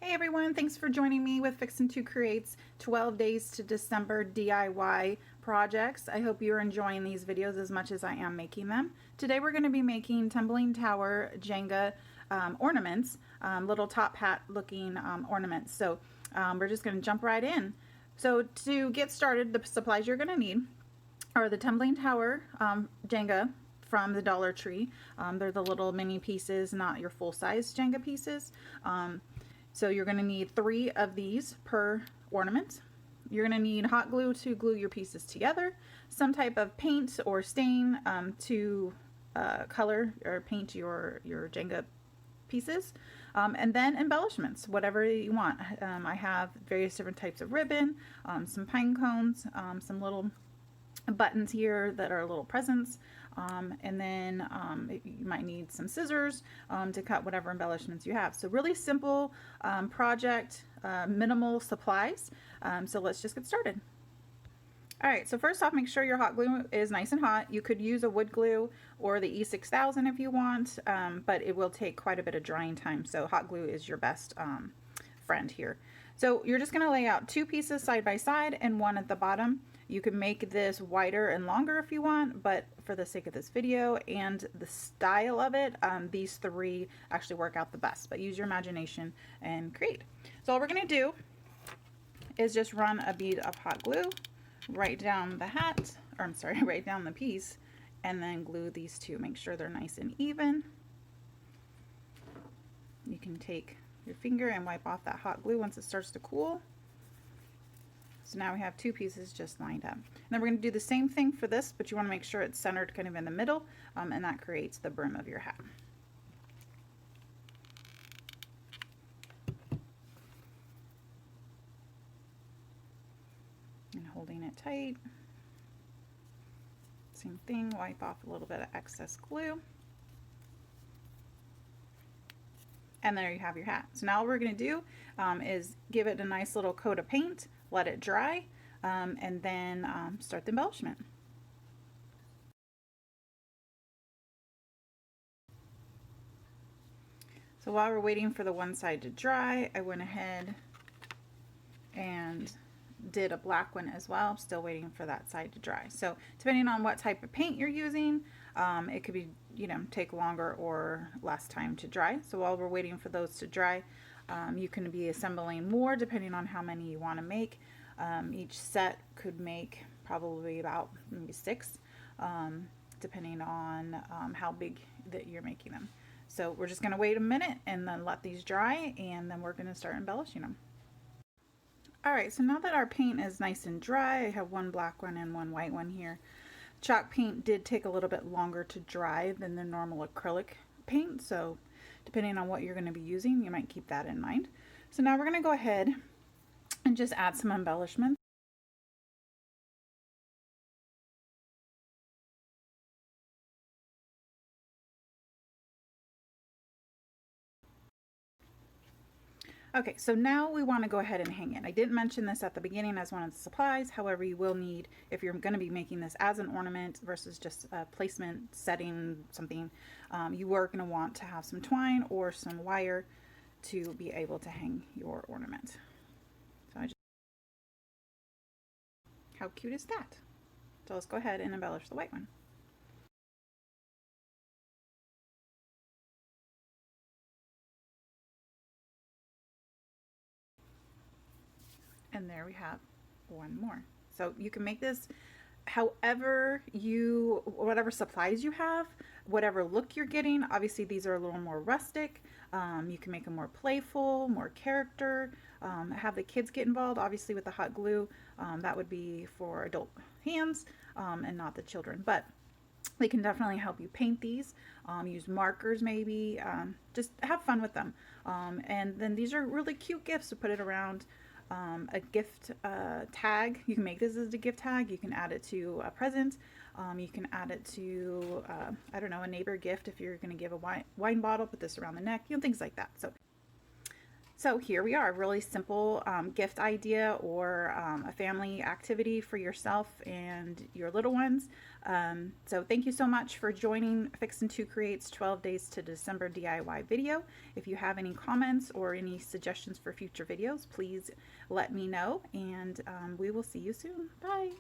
Hey everyone, thanks for joining me with Fixin' to Create's 12 Days to December DIY projects. I hope you're enjoying these videos as much as I am making them. Today we're going to be making tumbling tower Jenga ornaments, little top hat looking ornaments. So we're just going to jump right in. So to get started, the supplies you're going to need are the tumbling tower Jenga from the Dollar Tree. They're the little mini pieces, not your full-size Jenga pieces. So you're going to need 3 of these per ornament. You're going to need hot glue to glue your pieces together, some type of paint or stain to color or paint your Jenga pieces, and then embellishments, whatever you want. I have various different types of ribbon, some pine cones, some little buttons here that are little presents, and then you might need some scissors to cut whatever embellishments you have. So really simple project, minimal supplies. So let's just get started. All right, so first off, make sure your hot glue is nice and hot. You could use a wood glue or the E6000 if you want, but it will take quite a bit of drying time. So hot glue is your best friend here. So you're just gonna lay out 2 pieces side by side and 1 at the bottom. You can make this wider and longer if you want, but for the sake of this video and the style of it, these 3 actually work out the best, but use your imagination and create. So all we're gonna do is just run a bead of hot glue right down the hat, or I'm sorry, right down the piece, and then glue these 2. Make sure they're nice and even. You can take your finger and wipe off that hot glue once it starts to cool. So now we have 2 pieces just lined up. And then we're going to do the same thing for this, but you want to make sure it's centered kind of in the middle, and that creates the brim of your hat. And holding it tight. Same thing, wipe off a little bit of excess glue. And there you have your hat. So now all we're going to do is give it a nice little coat of paint, let it dry, and then start the embellishment. So while we're waiting for the one side to dry, I went ahead and did a black one as well. I'm still waiting for that side to dry. So depending on what type of paint you're using, it could be, take longer or less time to dry. So while we're waiting for those to dry, you can be assembling more depending on how many you want to make. Each set could make probably about maybe 6, depending on how big that you're making them. So we're just going to wait a minute and then let these dry, and then we're going to start embellishing them. Alright, so now that our paint is nice and dry, I have 1 black one and 1 white one here. Chalk paint did take a little bit longer to dry than the normal acrylic paint, so depending on what you're going to be using, you might keep that in mind. So now we're going to go ahead and just add some embellishments. Okay, so now we want to go ahead and hang it. I didn't mention this at the beginning as one of the supplies. However, you will need, if you're going to be making this as an ornament versus just a placement, setting something, you are going to want to have some twine or some wire to be able to hang your ornament. So how cute is that? So let's go ahead and embellish the white one. And there we have 1 more. So you can make this however whatever supplies you have, whatever look you're getting. Obviously these are a little more rustic. You can make them more playful, more character, have the kids get involved. Obviously with the hot glue, that would be for adult hands and not the children, but they can definitely help you paint these. Use markers maybe, just have fun with them. And then these are really cute gifts to put it around. A gift tag. You can make this as a gift tag. You can add it to a present. You can add it to, I don't know, a neighbor gift if you're going to give a wine bottle, put this around the neck, things like that. So So here we are, really simple gift idea or a family activity for yourself and your little ones. So thank you so much for joining Fixin' to Create's 12 Days to December DIY video. If you have any comments or any suggestions for future videos, please let me know, and we will see you soon. Bye.